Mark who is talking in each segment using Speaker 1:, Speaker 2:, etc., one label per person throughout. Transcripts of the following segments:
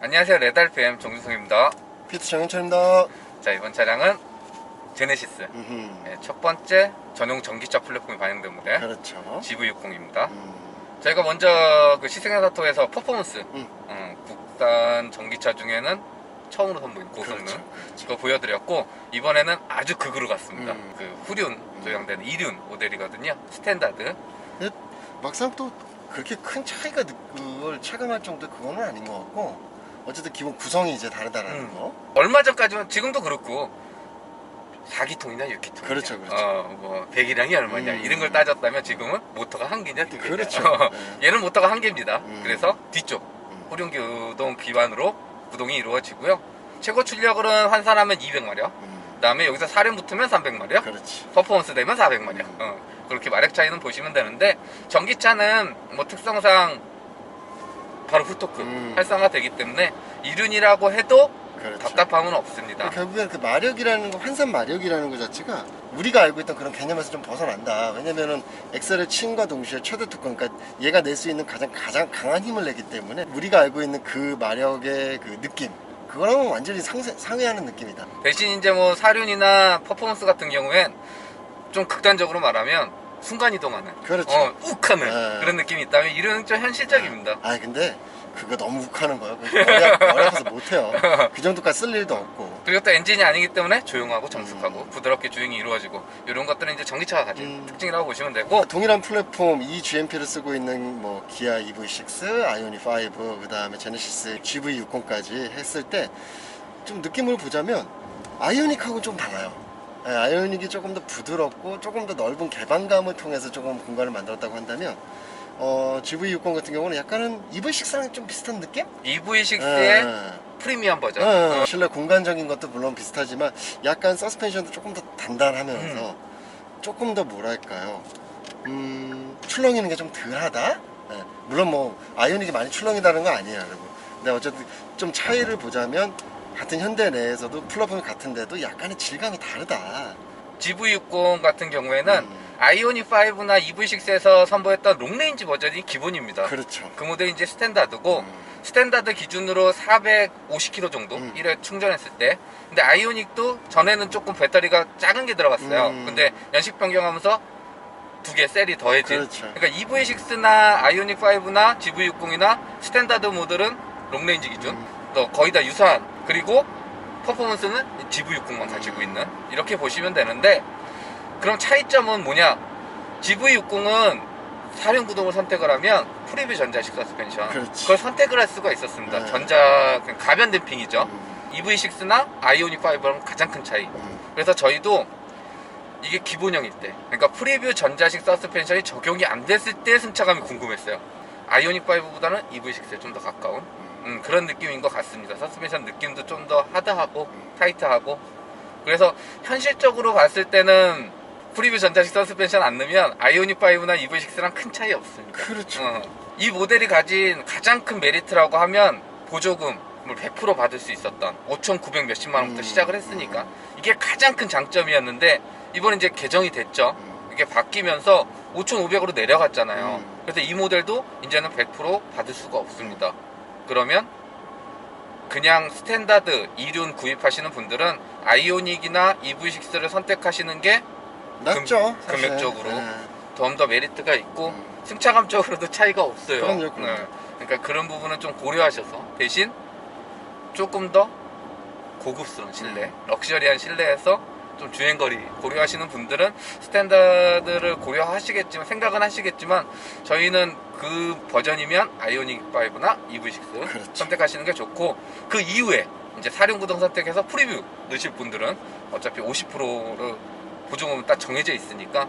Speaker 1: 안녕하세요. 레달PM 정준성입니다.
Speaker 2: 피트 정현철입니다.
Speaker 1: 자, 이번 차량은 제네시스 네, 첫 번째 전용 전기차 플랫폼이 반영된 모델
Speaker 2: 그렇죠.
Speaker 1: GV60입니다. 저희가 먼저 그 시승사토에서 퍼포먼스 국산 전기차 중에는 처음으로 선보인 고성능
Speaker 2: 그렇죠.
Speaker 1: 그거 보여드렸고, 이번에는 아주 극으로 갔습니다. 그 후륜 조형되는 2륜 모델이거든요. 스탠다드.
Speaker 2: 근데 막상 또 그렇게 큰 차이가 그걸 체감할 정도 그거는 아닌 것 같고, 어쨌든 기본 구성이 이제 다르다라는 거.
Speaker 1: 얼마 전까지는, 지금도 그렇고 4기통이냐 6기통이냐,
Speaker 2: 그렇죠, 그렇죠.
Speaker 1: 뭐 배기량이 얼마냐 이런 걸 따졌다면 지금은 모터가 한 개냐 두 개냐.
Speaker 2: 그렇죠.
Speaker 1: 얘는 모터가 한 개입니다. 그래서 뒤쪽
Speaker 2: 음.
Speaker 1: 후륜 기반으로 구동이 이루어지고요. 최고 출력으로는 환산하면 200마력, 그 다음에 여기서 사륜 붙으면 300마력,
Speaker 2: 그렇지.
Speaker 1: 퍼포먼스 되면 400마력. 그렇게 마력 차이는 보시면 되는데, 전기차는 뭐 특성상 바로 후토크 활성화 되기 때문에 이륜이라고 해도
Speaker 2: 그렇죠.
Speaker 1: 답답함은 없습니다.
Speaker 2: 결국엔 그 마력이라는 거, 환산 마력이라는 것 자체가 우리가 알고 있던 그런 개념에서 좀 벗어난다. 왜냐면은 엑셀을 침과 동시에 최대 토크, 그러니까 얘가 낼 수 있는 가장 강한 힘을 내기 때문에 우리가 알고 있는 그 마력의 그 느낌, 그거랑은 완전히 상회하는 느낌이다.
Speaker 1: 대신 이제 뭐 사륜이나 퍼포먼스 같은 경우엔 좀 극단적으로 말하면 순간이동하는,
Speaker 2: 그렇죠.
Speaker 1: 욱하는
Speaker 2: 네.
Speaker 1: 그런 느낌이 있다면 이륜은 좀 현실적입니다.
Speaker 2: 아 근데 그거 너무 욱하는 거예요. 머리 아파서 못해요. 그 정도까지 쓸 일도 없고.
Speaker 1: 그리고 또 엔진이 아니기 때문에 조용하고 정숙하고 부드럽게 주행이 이루어지고, 이런 것들은 이제 전기차가 가진 특징이라고 보시면 되고,
Speaker 2: 동일한 플랫폼 이 GMP를 쓰고 있는 뭐 기아 EV6, 아이오닉5, 그 다음에 제네시스 GV60까지 했을 때 좀 느낌을 보자면 아이오닉하고 좀 달라요. 네, 아이오닉이 조금 더 부드럽고 조금 더 넓은 개방감을 통해서 조금 공간을 만들었다고 한다면, GV60 같은 경우는 약간은 EV6랑 좀 비슷한 느낌?
Speaker 1: EV6의 프리미엄 버전.
Speaker 2: 실내 공간적인 것도 물론 비슷하지만 약간 서스펜션도 조금 더 단단하면서 조금 더 뭐랄까요, 출렁이는 게 좀 덜하다. 물론 뭐 아이오닉이 많이 출렁이다는 거 아니에요, 여러분. 근데 어쨌든 좀 차이를 보자면 같은 현대 내에서도 플랫폼이 같은데도 약간의 질감이 다르다.
Speaker 1: GV60 같은 경우에는 아이오닉5나 EV6에서 선보였던 롱레인지 버전이 기본입니다.
Speaker 2: 그렇죠.
Speaker 1: 그 모델이 이제 스탠다드고, 스탠다드 기준으로 450km 정도 1회 충전했을 때. 근데 아이오닉도 전에는 조금 배터리가 작은 게 들어갔어요. 근데 연식 변경하면서 두 개 셀이 더해진.
Speaker 2: 그렇죠.
Speaker 1: 그러니까 EV6나 아이오닉5나 GV60이나 스탠다드 모델은 롱레인지 기준, 또 거의 다 유사한, 그리고 퍼포먼스는 GV60만 가지고 있는, 이렇게 보시면 되는데, 그럼 차이점은 뭐냐? GV60은 사륜 구동을 선택을 하면 프리뷰 전자식 서스펜션,
Speaker 2: 그렇지.
Speaker 1: 그걸 선택을 할 수가 있었습니다.
Speaker 2: 네.
Speaker 1: 그냥 가변 댐핑이죠. EV6나 아이오닉5랑 가장 큰 차이. 그래서 저희도 이게 기본형일 때, 그러니까 프리뷰 전자식 서스펜션이 적용이 안 됐을 때 승차감이 궁금했어요. 아이오닉5보다는 EV6에 좀 더 가까운 그런 느낌인 것 같습니다. 서스펜션 느낌도 좀 더 하드하고 타이트하고. 그래서 현실적으로 봤을 때는 프리뷰 전자식 서스펜션 안 넣으면 아이오닉5나 EV6랑 큰 차이 없습니다.
Speaker 2: 그렇죠.
Speaker 1: 이 모델이 가진 가장 큰 메리트라고 하면 보조금을 100% 받을 수 있었던 5,900 몇십만 원부터 시작을 했으니까 이게 가장 큰 장점이었는데, 이번에 이제 개정이 됐죠. 이게 바뀌면서 5,500으로 내려갔잖아요. 그래서 이 모델도 이제는 100% 받을 수가 없습니다. 그러면 그냥 스탠다드 2륜 구입하시는 분들은 아이오닉이나 EV6를 선택하시는 게
Speaker 2: 낫죠. 사실.
Speaker 1: 금액적으로 좀 더 메리트가 있고, 승차감적으로도 차이가 없어요.
Speaker 2: 그럼요.
Speaker 1: 그러니까 그런 부분은 좀 고려하셔서, 대신 조금 더 고급스러운 실내, 럭셔리한 실내에서 좀 주행거리 고려하시는 분들은 스탠다드를 고려하시겠지만, 생각은 하시겠지만, 저희는 그 버전이면 아이오닉5나 EV6
Speaker 2: 그렇죠.
Speaker 1: 선택하시는 게 좋고, 그 이후에 이제 사륜구동 선택해서 프리뷰 넣으실 분들은 어차피 50%를 보조금은 딱 정해져 있으니까,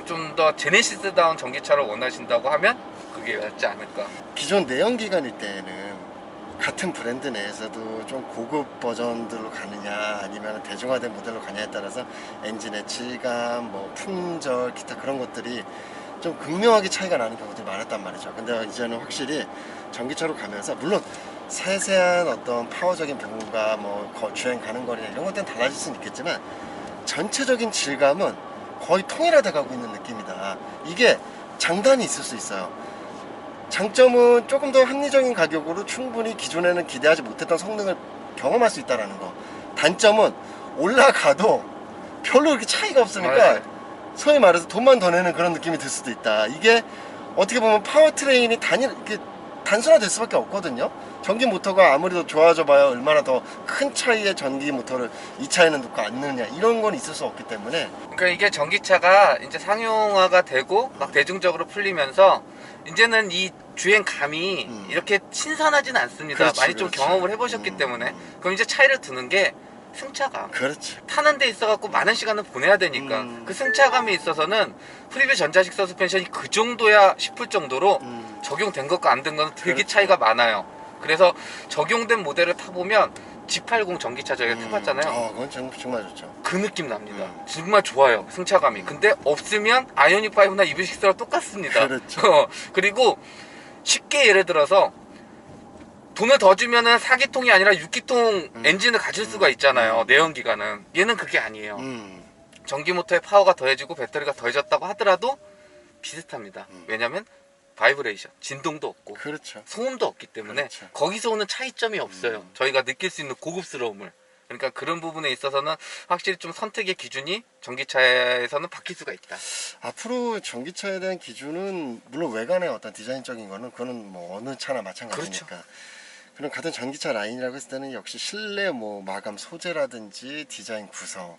Speaker 1: 좀 더 제네시스다운 전기차를 원하신다고 하면 그게 낫지 않을까.
Speaker 2: 기존 내연기관일 때는 같은 브랜드 내에서도 좀 고급 버전들로 가느냐 아니면 대중화된 모델로 가냐에 따라서 엔진의 질감, 뭐 품절, 기타 그런 것들이 좀 극명하게 차이가 나는 경우들이 많았단 말이죠. 근데 이제는 확실히 전기차로 가면서, 물론 세세한 어떤 파워적인 부분과 뭐 주행 가는 거리나 이런 것들은 달라질 수는 있겠지만, 전체적인 질감은 거의 통일화돼 가고 있는 느낌이다. 이게 장단이 있을 수 있어요. 장점은 조금 더 합리적인 가격으로 충분히 기존에는 기대하지 못했던 성능을 경험할 수 있다는 거. 단점은 올라가도 별로 그렇게 차이가 없으니까
Speaker 1: 맞아요.
Speaker 2: 소위 말해서 돈만 더 내는 그런 느낌이 들 수도 있다. 이게 어떻게 보면 파워트레인이 이렇게 단순화될 수밖에 없거든요. 전기 모터가 아무리 더 좋아져 봐야 얼마나 더 큰 차이의 전기 모터를 이 차에는 놓고 앉느냐, 이런 건 있을 수 없기 때문에.
Speaker 1: 그러니까 이게 전기차가 이제 상용화가 되고 막 대중적으로 풀리면서 이제는 이 주행감이 이렇게 신선하지는 않습니다.
Speaker 2: 그렇지,
Speaker 1: 많이 좀
Speaker 2: 그렇지.
Speaker 1: 경험을 해보셨기 때문에. 그럼 이제 차이를 두는 게 승차감.
Speaker 2: 그렇지.
Speaker 1: 타는 데 있어갖고 많은 시간을 보내야 되니까 그 승차감에 있어서는 프리뷰 전자식 서스펜션이 그 정도야 싶을 정도로 적용된 것과 안 된 거는 되게
Speaker 2: 그렇죠.
Speaker 1: 차이가 많아요. 그래서 적용된 모델을 타보면 G80 전기차 저희가 타봤잖아요.
Speaker 2: 그건 정말 좋죠.
Speaker 1: 그 느낌 납니다. 정말 좋아요, 승차감이. 근데 없으면 아이오닉5나 EV6랑 똑같습니다.
Speaker 2: 그렇죠.
Speaker 1: 그리고 쉽게 예를 들어서 돈을 더 주면은 4기통이 아니라 6기통 엔진을 가질 수가 있잖아요, 내연기관은. 얘는 그게 아니에요. 전기 모터의 파워가 더해지고 배터리가 더해졌다고 하더라도 비슷합니다. 왜냐면 바이브레이션, 진동도 없고
Speaker 2: 그렇죠.
Speaker 1: 소음도 없기 때문에
Speaker 2: 그렇죠.
Speaker 1: 거기서 오는 차이점이 없어요. 저희가 느낄 수 있는 고급스러움을. 그러니까 그런 부분에 있어서는 확실히 좀 선택의 기준이 전기차에서는 바뀔 수가 있다.
Speaker 2: 앞으로 전기차에 대한 기준은 물론 외관의 어떤 디자인적인 거는 그거는 뭐 어느 차나 마찬가지니까.
Speaker 1: 그렇죠.
Speaker 2: 그럼 같은 전기차 라인이라고 했을 때는 역시 실내 뭐 마감 소재라든지 디자인 구성,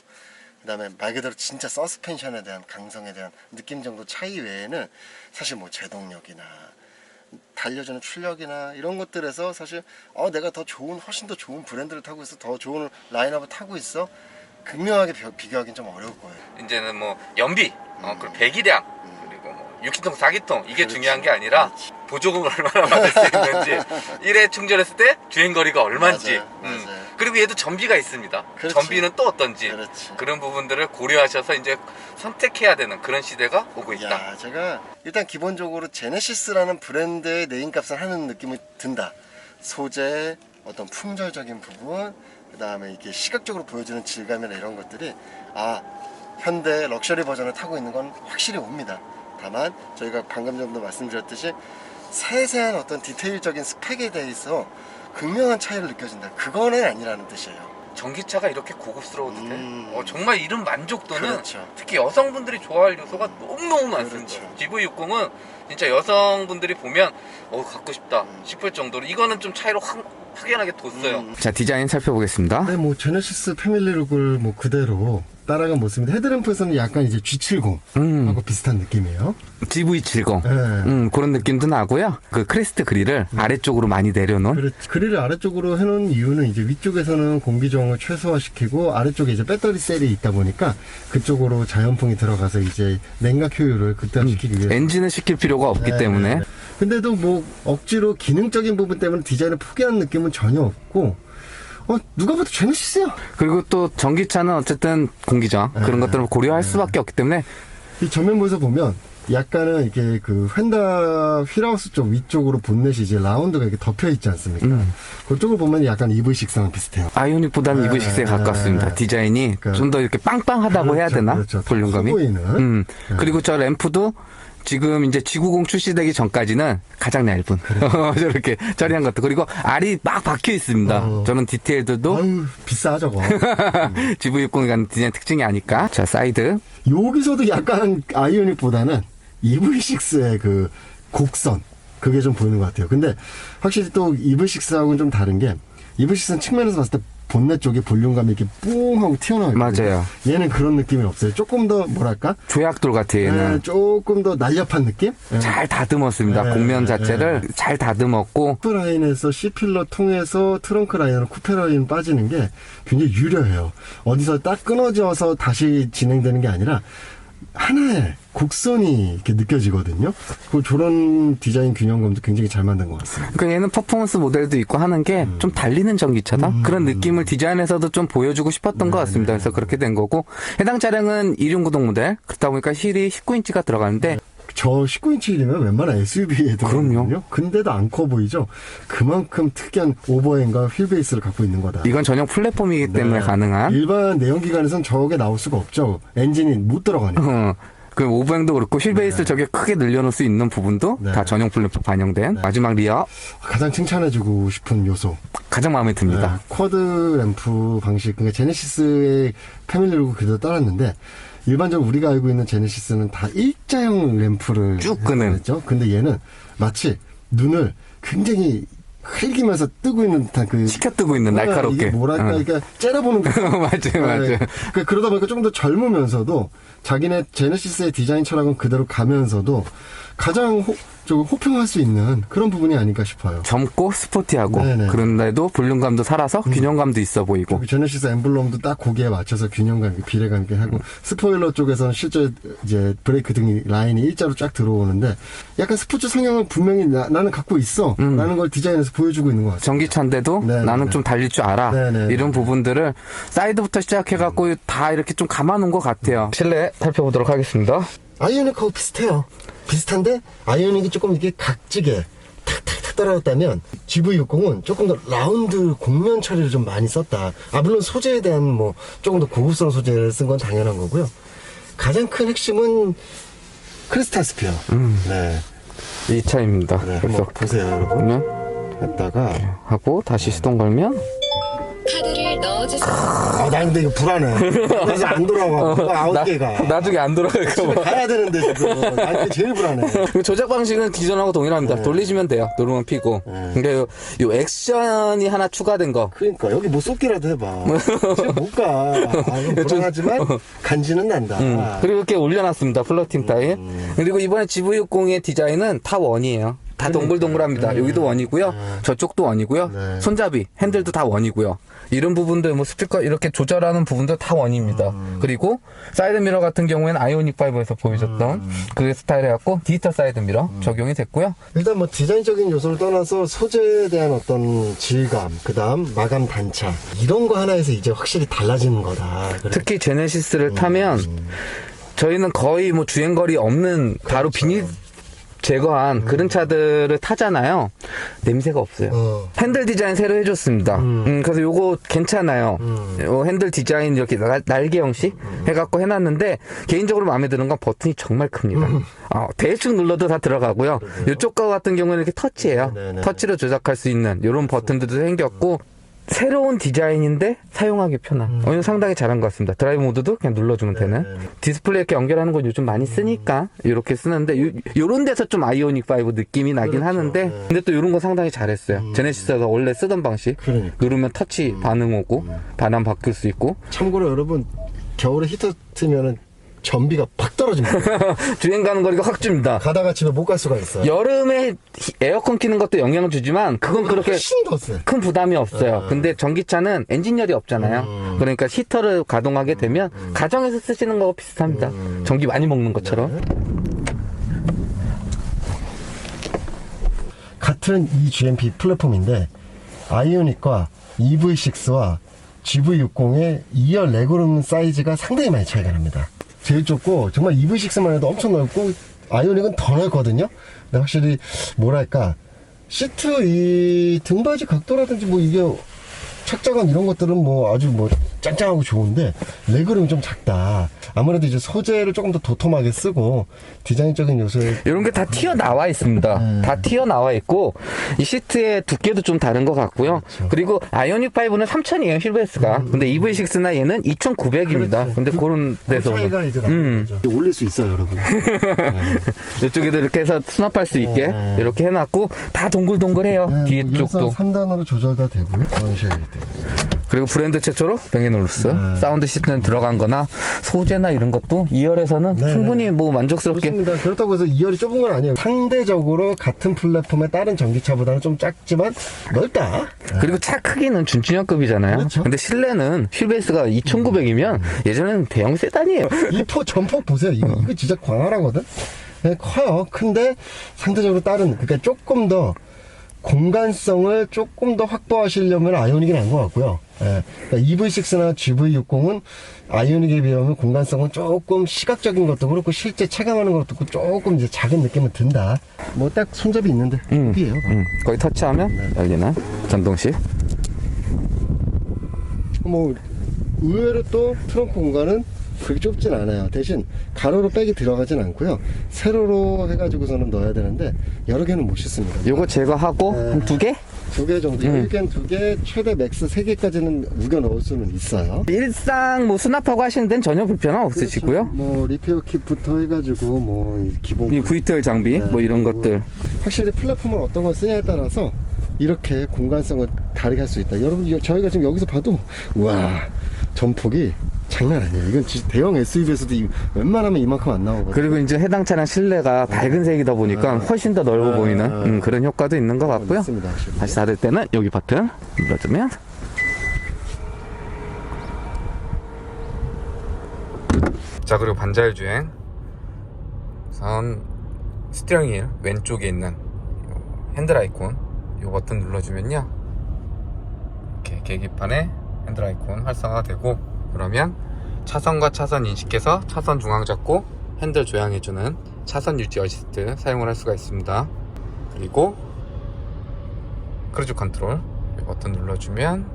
Speaker 2: 그다음에 말 그대로 진짜 서스펜션에 대한 강성에 대한 느낌 정도 차이 외에는 사실 뭐 제동력이나 달려주는 출력이나 이런 것들에서 사실 내가 더 좋은, 훨씬 더 좋은 브랜드를 타고 있어, 더 좋은 라인업을 타고 있어, 극명하게 비교하기는 좀 어려울 거예요.
Speaker 1: 이제는 뭐 연비, 그리고 배기량, 그리고 뭐 6기통, 4기통 이게
Speaker 2: 그렇지.
Speaker 1: 중요한 게 아니라
Speaker 2: 그렇지.
Speaker 1: 보조금을 얼마나 받을 수 있는지, 1회 충전했을 때 주행거리가 얼마인지,
Speaker 2: 맞아요.
Speaker 1: 그리고 얘도 전비가 있습니다.
Speaker 2: 그렇지.
Speaker 1: 전비는 또 어떤지,
Speaker 2: 그렇지.
Speaker 1: 그런 부분들을 고려하셔서 이제 선택해야 되는 그런 시대가 오고 있다.
Speaker 2: 야, 제가 일단 기본적으로 제네시스라는 브랜드의 네임값을 하는 느낌이 든다. 소재, 어떤 품절적인 부분, 그 다음에 이게 시각적으로 보여주는 질감이나 이런 것들이 현대 럭셔리 버전을 타고 있는 건 확실히 옵니다. 다만 저희가 방금 전도 말씀드렸듯이 세세한 어떤 디테일적인 스펙에 대해서 극명한 차이를 느껴진다. 그거는 아니라는 뜻이에요.
Speaker 1: 전기차가 이렇게 고급스러워도 돼? 정말 이런 만족도는
Speaker 2: 그렇죠.
Speaker 1: 특히 여성분들이 좋아할 요소가 너무너무 많습니다.
Speaker 2: 그렇죠.
Speaker 1: GV60은 진짜 여성분들이 보면 갖고 싶다 싶을 정도로 이거는 좀 차이로 확연하게 뒀어요.
Speaker 3: 자, 디자인 살펴보겠습니다.
Speaker 2: 네, 뭐 제네시스 패밀리룩을 뭐 그대로 따라간 모습인데 헤드램프에서는 약간 이제 G70하고 비슷한 느낌이에요.
Speaker 3: GV70.
Speaker 2: 네.
Speaker 3: 그런 느낌도 나고요. 그 크레스트 그릴을 아래쪽으로 많이 내려놓은.
Speaker 2: 그릴을 아래쪽으로 해놓은 이유는 이제 위쪽에서는 공기저항을 최소화시키고 아래쪽에 이제 배터리 셀이 있다 보니까 그쪽으로 자연풍이 들어가서 이제 냉각 효율을 극대화시키기 위해서.
Speaker 3: 엔진을 시킬 필요가 없기 때문에.
Speaker 2: 근데도 뭐 억지로 기능적인 부분 때문에 디자인을 포기한 느낌은 전혀 없고, 누가 봐도 제네시스야.
Speaker 3: 그리고 또 전기차는 어쨌든 공기저항 그런 것들을 고려할 수밖에 없기 때문에.
Speaker 2: 이 전면부에서 보면 약간은 이게 그 휀다 휠하우스 쪽 위쪽으로 본넷이 이제 라운드가 이렇게 덮여 있지 않습니까? 그쪽을 보면 약간 EV6랑 비슷해요.
Speaker 3: 아이오닉보다는 EV6에 가깝습니다. 디자인이 좀 더 이렇게 빵빵하다고 해야 되나?
Speaker 2: 그렇죠.
Speaker 3: 볼륨감이.
Speaker 2: 커 보이는.
Speaker 3: 그리고 저 램프도 지금 이제 G90 출시되기 전까지는 가장 얇은 저렇게 처리한 것도, 그리고 알이 막 박혀 있습니다. 저런 디테일들도
Speaker 2: 아유, 비싸 저거.
Speaker 3: GV60이 가는 디자인 특징이 아닐까. 자, 사이드
Speaker 2: 여기서도 약간 아이오닉보다는 EV6의 그 곡선, 그게 좀 보이는 것 같아요. 근데 확실히 또 EV6하고는 좀 다른 게, EV6는 측면에서 봤을 때 본넷 쪽에 볼륨감이 이렇게 뿡 하고 튀어나와요.
Speaker 3: 맞아요.
Speaker 2: 얘는 그런 느낌이 없어요. 조금 더 뭐랄까?
Speaker 3: 조약돌 같아요. 얘는
Speaker 2: 조금 더 날렵한 느낌?
Speaker 3: 잘 다듬었습니다. 곡면 자체를 잘 다듬었고.
Speaker 2: 쿠페 라인에서 C필러 통해서 트렁크 라인으로 쿠페 라인 빠지는 게 굉장히 유려해요. 어디서 딱 끊어져서 다시 진행되는 게 아니라 하나의 곡선이 이렇게 느껴지거든요. 그 저런 디자인 균형감도 굉장히 잘 만든 것 같습니다.
Speaker 3: 그러니까 얘는 퍼포먼스 모델도 있고 하는 게 좀 달리는 전기차다? 그런 느낌을 디자인에서도 좀 보여주고 싶었던 것 같습니다. 그래서 그렇게 된 거고, 해당 차량은 2륜구동 모델, 그렇다 보니까 휠이 19인치가 들어가는데
Speaker 2: 저 19인치 휠이면 웬만한 SUV에 들어가거든요.
Speaker 3: 그럼요.
Speaker 2: 근데도 안 커 보이죠? 그만큼 특이한 오버행과 휠 베이스를 갖고 있는 거다.
Speaker 3: 이건 전용 플랫폼이기 때문에 가능한.
Speaker 2: 일반 내연기관에선 저게 나올 수가 없죠. 엔진이 못 들어가니까.
Speaker 3: 그 오브행도 그렇고 휠베이스 저게 크게 늘려놓을 수 있는 부분도
Speaker 2: 네.
Speaker 3: 다 전용 플랫폼 반영된 마지막 리어
Speaker 2: 가장 칭찬해주고 싶은 요소.
Speaker 3: 가장 마음에 듭니다.
Speaker 2: 쿼드 램프 방식, 그러니까 제네시스의 패밀리로 그대로 따랐는데, 일반적으로 우리가 알고 있는 제네시스는 다 일자형 램프를
Speaker 3: 쭉 끄는.
Speaker 2: 했죠. 근데 얘는 마치 눈을 굉장히 흘기면서 뜨고 있는 듯한 그
Speaker 3: 시켜 뜨고 있는 날카롭게.
Speaker 2: 이게 뭐랄까,
Speaker 3: 응.
Speaker 2: 그러니까 째려보는 거.
Speaker 3: 맞아요.
Speaker 2: 그러다 보니까 조금 더 젊으면서도 자기네 제네시스의 디자인 철학은 그대로 가면서도 가장 호평할 수 있는 그런 부분이 아닐까 싶어요.
Speaker 3: 젊고 스포티하고
Speaker 2: 네네.
Speaker 3: 그런데도 볼륨감도 살아서 균형감도 있어 보이고.
Speaker 2: 그리고 제네시스 엠블럼도 딱 거기에 맞춰서 균형감, 비례감 있게 하고, 스포일러 쪽에서는 실제 이제 브레이크 등 라인이 일자로 쫙 들어오는데, 약간 스포츠 성향을 분명히 나는 갖고 있어 라는 걸 디자인에서 보여주고 있는 것 같아요.
Speaker 3: 전기차인데도
Speaker 2: 네네.
Speaker 3: 나는 좀 달릴 줄 알아.
Speaker 2: 네네.
Speaker 3: 이런 부분들을 사이드부터 시작해갖고 다 이렇게 좀 감아놓은 것 같아요. 실내 살펴보도록 하겠습니다.
Speaker 2: 아이오닉하고 비슷해요. 비슷한데 아이오닉이 조금 이렇게 각지게 탁탁탁 떨어졌다면 GV60은 조금 더 라운드 곡면 처리를 좀 많이 썼다. 물론 소재에 대한 뭐 조금 더 고급스러운 소재를 쓴 건 당연한 거고요. 가장 큰 핵심은 크리스탈 스피어. 네.
Speaker 3: 이 차입니다.
Speaker 2: 네,
Speaker 3: 그래서
Speaker 2: 한번 보세요, 여러분.
Speaker 3: 보면
Speaker 2: 했다가
Speaker 3: 하고 다시 시동 걸면
Speaker 4: 카드를 넣어주세요.
Speaker 2: 나 근데 이거 불안해. 그래서 안 돌아와. 아홉 개가.
Speaker 3: 나중에 안 돌아갈까
Speaker 2: 집에
Speaker 3: 봐.
Speaker 2: 가야 되는데 지금. 나 이게 제일 불안해.
Speaker 3: 그 조작 방식은 기존하고 동일합니다.
Speaker 2: 네.
Speaker 3: 돌리시면 돼요. 누르면 피고. 근데 요 액션이 하나 추가된 거.
Speaker 2: 그러니까 여기 뭐 쏟기라도 해봐. 지금 못 가. 이건 불안하지만 간지는 난다.
Speaker 3: 그리고 이렇게 올려놨습니다. 플러팅 타입. 그리고 이번에 GV60의 디자인은 다 원이에요. 다 동글동글합니다. 여기도 원이고요. 저쪽도 원이고요.
Speaker 2: 네.
Speaker 3: 손잡이, 핸들도 다 원이고요. 이런 부분들, 뭐 스피커 이렇게 조절하는 부분도 다 원입니다. 그리고 사이드 미러 같은 경우에는 아이오닉 5에서 보여줬던 그 스타일 해갖고 디지털 사이드 미러 적용이 됐고요.
Speaker 2: 일단 뭐 디자인적인 요소를 떠나서 소재에 대한 어떤 질감, 그 다음 마감 단차, 이런 거 하나에서 이제 확실히 달라지는 거다. 그래.
Speaker 3: 특히 제네시스를 타면 저희는 거의 뭐 주행거리 없는 바로 비닐 제거한 그런 차들을 타잖아요. 냄새가 없어요. 핸들 디자인 새로 해줬습니다. 그래서 요거 괜찮아요. 요 핸들 디자인 이렇게 날개 형식 해갖고 해놨는데 개인적으로 마음에 드는 건 버튼이 정말 큽니다. 대충 눌러도 다 들어가고요. 요쪽 거 같은 경우는 이렇게 터치예요.
Speaker 2: 네네.
Speaker 3: 터치로 조작할 수 있는 이런 버튼들도 생겼고 새로운 디자인인데 사용하기 편한. 오늘 상당히 잘한 것 같습니다. 드라이브 모드도 그냥 눌러주면 되는. 디스플레이 이렇게 연결하는 건 요즘 많이 쓰니까 이렇게 쓰는데 요런 데서 좀 아이오닉 5 느낌이 나긴
Speaker 2: 그렇죠.
Speaker 3: 하는데
Speaker 2: 네.
Speaker 3: 근데 또 요런 거 상당히 잘했어요. 제네시스에서 원래 쓰던 방식.
Speaker 2: 그러니까.
Speaker 3: 누르면 터치 반응 오고 반환 바뀔 수 있고
Speaker 2: 참고로 여러분, 겨울에 히터 트면은 전비가 팍 떨어집니다.
Speaker 3: 주행 가는 거리가 확 줍니다.
Speaker 2: 가다가 집에 못 갈 수가 있어요.
Speaker 3: 여름에 에어컨 키는 것도 영향을 주지만 그건 그렇게
Speaker 2: 훨씬 더 세.
Speaker 3: 큰 부담이 없어요. 근데 전기차는 엔진열이 없잖아요. 그러니까 히터를 가동하게 되면 가정에서 쓰시는 거하고 비슷합니다. 전기 많이 먹는 것처럼.
Speaker 2: 같은 이 GMP 플랫폼인데 아이오닉과 EV6와 GV60의 2열 레그룸 사이즈가 상당히 많이 차이가 납니다. 제일 좁고 정말 EV6만 해도 엄청 넓고 아이오닉은 더 넓거든요. 근데 확실히 뭐랄까 시트 이 등받이 각도라든지 뭐 이게 착장감 이런 것들은 뭐 아주 뭐 짱짱하고 좋은데 레그룸이 좀 작다. 아무래도 이제 소재를 조금 더 도톰하게 쓰고 디자인적인 요소에
Speaker 3: 이런 게 다 튀어나와 있습니다. 다 튀어나와 있고 이 시트의 두께도 좀 다른 것 같고요. 그리고 아이오닉 5는 3000이에요 휠베이스가. 근데 EV6나 얘는 2900입니다. 근데 그런 데서
Speaker 2: 차이가 이제 나는 거죠. 올릴 수 있어요, 여러분.
Speaker 3: 이쪽에도 이렇게 해서 수납할 수 있게 이렇게 해놨고 다 동글동글해요. 뒤에 쪽도.
Speaker 2: 3단으로 조절 다 되고요. 그런 식이
Speaker 3: 그리고 브랜드 최초로 뱅앤올루스 사운드 시스템 들어간 거나 소재나 이런 것도 2열에서는 충분히 뭐 만족스럽게.
Speaker 2: 그렇습니다. 그렇다고 해서 2열이 좁은 건 아니에요. 상대적으로 같은 플랫폼의 다른 전기차보다는 좀 작지만 넓다.
Speaker 3: 그리고 차 크기는 준준형급이잖아요.
Speaker 2: 그렇죠.
Speaker 3: 근데 실내는 휠베이스가 2900이면 예전에는 대형 세단이에요.
Speaker 2: 이 전폭 보세요. 이거 진짜 광활하거든. 네, 커요. 큰데 상대적으로 다른, 그러니까 조금 더 공간성을 조금 더 확보하시려면 아이오닉이 나은 것 같고요. 예. 그러니까 EV6나 GV60은 아이오닉에 비하면 공간성은 조금 시각적인 것도 그렇고 실제 체감하는 것도 그렇고 조금 이제 작은 느낌은 든다. 뭐 딱 손잡이 있는데 이에요.
Speaker 3: 거기 터치하면 열리는 전동식.
Speaker 2: 뭐 의외로 또 트렁크 공간은 그렇게 좁진 않아요. 대신 가로로 백이 들어가진 않고요. 세로로 해가지고서는 넣어야 되는데 여러 개는 못 싣습니다.
Speaker 3: 요거 제거하고
Speaker 2: 네.
Speaker 3: 한 2개?
Speaker 2: 2개 정도. 여기엔 2개, 최대 맥스 3개까지는 우겨 넣을 수는 있어요.
Speaker 3: 일상 뭐 수납하고 하시는 데는 전혀 불편함 없으시고요.
Speaker 2: 그렇죠. 뭐 리페어 kit부터 해가지고 뭐 기본
Speaker 3: 이 VTL 장비
Speaker 2: 네.
Speaker 3: 뭐 이런 것들.
Speaker 2: 확실히 플랫폼을 어떤 걸 쓰냐에 따라서 이렇게 공간성을 다르게 할 수 있다. 여러분 저희가 지금 여기서 봐도 우와 전폭이 장난 아니에요. 이건 진짜 대형 SUV에서도 웬만하면 이만큼 안 나오거든요.
Speaker 3: 그리고 이제 해당 차량 실내가 밝은 색이다 보니까 훨씬 더 넓어 보이는 그런 효과도 있는 것 같고요.
Speaker 2: 맞습니다, 확실히.
Speaker 3: 다시 닫을 때는 여기 버튼 눌러주면 자, 그리고 반자율 주행 우선 스티어링 휠 왼쪽에 있는 핸들 아이콘 이 버튼 눌러주면요, 이렇게 계기판에 핸들 아이콘 활성화가 되고, 그러면 차선과 차선 인식해서 차선 중앙 잡고 핸들 조향해주는 차선 유지 어시스트 사용을 할 수가 있습니다. 그리고 크루즈 컨트롤 이 버튼 눌러주면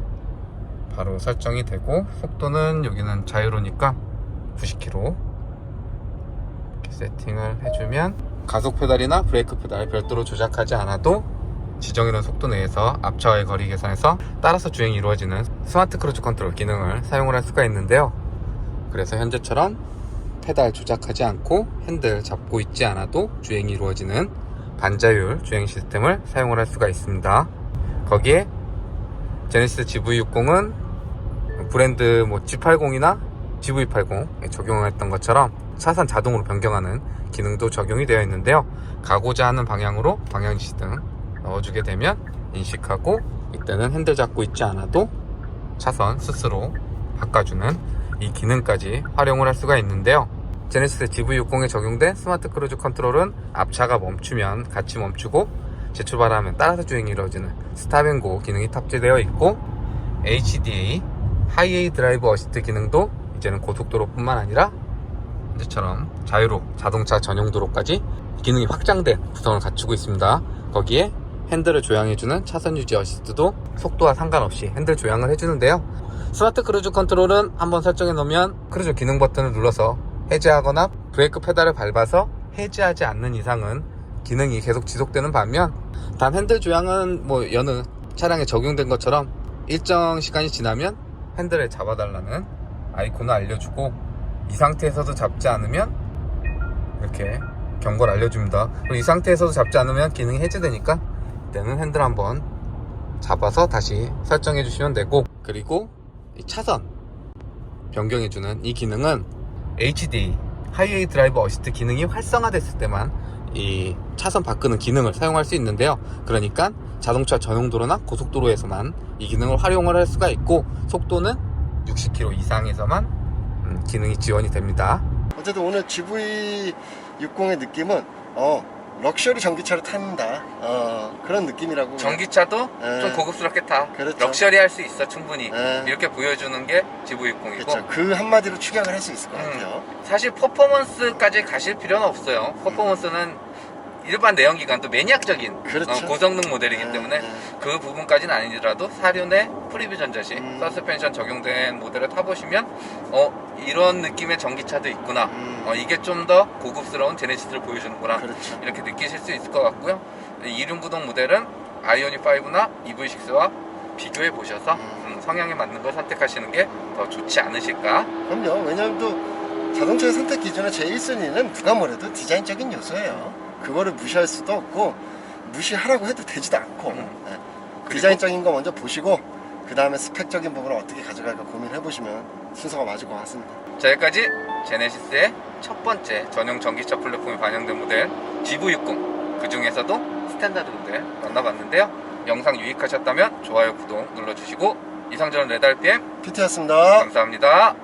Speaker 3: 바로 설정이 되고, 속도는 여기는 자유로니까 90km 이렇게 세팅을 해주면 가속 페달이나 브레이크 페달 별도로 조작하지 않아도 지정이론 속도 내에서 앞차와의 거리 계산에서 따라서 주행이 이루어지는 스마트 크루즈 컨트롤 기능을 사용을 할 수가 있는데요. 그래서 현재처럼 페달 조작하지 않고 핸들 잡고 있지 않아도 주행이 이루어지는 반자율 주행 시스템을 사용을 할 수가 있습니다. 거기에 제네시스 GV60은 브랜드 뭐 G80이나 GV80에 적용했던 것처럼 차선 자동으로 변경하는 기능도 적용이 되어 있는데요. 가고자 하는 방향으로 방향지등 넣어주게 되면 인식하고, 이때는 핸들 잡고 있지 않아도 차선 스스로 바꿔주는 이 기능까지 활용을 할 수가 있는데요. 제네시스 GV60에 적용된 스마트 크루즈 컨트롤은 앞차가 멈추면 같이 멈추고 재출발하면 따라서 주행이 이루어지는 스탑앤고 기능이 탑재되어 있고, HDA 하이에이 드라이브 어시스트 기능도 이제는 고속도로뿐만 아니라 현재처럼 자유로 자동차 전용 도로까지 기능이 확장된 구성을 갖추고 있습니다. 거기에 핸들을 조향해주는 차선 유지 어시스트도 속도와 상관없이 핸들 조향을 해주는데요. 스마트 크루즈 컨트롤은 한번 설정해 놓으면 크루즈 기능 버튼을 눌러서 해제하거나 브레이크 페달을 밟아서 해제하지 않는 이상은 기능이 계속 지속되는 반면, 단 핸들 조향은 뭐 여느 차량에 적용된 것처럼 일정 시간이 지나면 핸들을 잡아달라는 아이콘을 알려주고, 이 상태에서도 잡지 않으면 이렇게 경고를 알려줍니다. 그리고 이 상태에서도 잡지 않으면 기능이 해제되니까 이때는 핸들 한번 잡아서 다시 설정해 주시면 되고, 그리고 이 차선 변경해주는 이 기능은 HD 하이웨이 드라이브 어시스트 기능이 활성화됐을 때만 이 차선 바꾸는 기능을 사용할 수 있는데요. 그러니까 자동차 전용 도로나 고속도로에서만 이 기능을 활용을 할 수가 있고, 속도는 60km 이상에서만 기능이 지원이 됩니다.
Speaker 2: 어쨌든 오늘 GV60의 느낌은 럭셔리 전기차를 탄다 그런 느낌이라고.
Speaker 1: 전기차도
Speaker 2: 네.
Speaker 1: 좀 고급스럽게 타.
Speaker 2: 그렇죠.
Speaker 1: 럭셔리 할 수 있어 충분히.
Speaker 2: 네.
Speaker 1: 이렇게 보여주는 게 GV60이고.
Speaker 2: 그렇죠. 그 한마디로 축약을 할 수 있을 것 같아요.
Speaker 1: 사실 퍼포먼스까지 가실 필요는 없어요. 퍼포먼스는 일반 내연기관도 매니악적인
Speaker 2: 그렇죠.
Speaker 1: 고성능 모델이기 때문에
Speaker 2: 네.
Speaker 1: 그 부분까지는 아니더라도 사륜에 프리뷰 전자식 서스펜션 적용된 모델을 타보시면 이런 느낌의 전기차도 있구나, 이게 좀 더 고급스러운 제네시스를 보여주는구나,
Speaker 2: 그렇죠.
Speaker 1: 이렇게 느끼실 수 있을 것 같고요. 이륜구동 모델은 아이오닉 5나 EV6와 비교해 보셔서 성향에 맞는 걸 선택하시는 게 더 좋지 않으실까.
Speaker 2: 그럼요. 왜냐하면 또 자동차의 선택 기준의 제1순위는 누가 뭐래도 디자인적인 요소예요. 그거를 무시할 수도 없고 무시하라고 해도 되지도 않고 네. 디자인적인 거 먼저 보시고 그 다음에 스펙적인 부분을 어떻게 가져갈까 고민해보시면 순서가 맞을 것 같습니다.
Speaker 1: 자, 여기까지 제네시스의 첫 번째 전용 전기차 플랫폼이 반영된 모델 GV60, 그 중에서도 스탠다드 모델 만나봤는데요. 영상 유익하셨다면 좋아요, 구독 눌러주시고, 이상 저는 레드RPM
Speaker 2: PT였습니다.
Speaker 1: 감사합니다.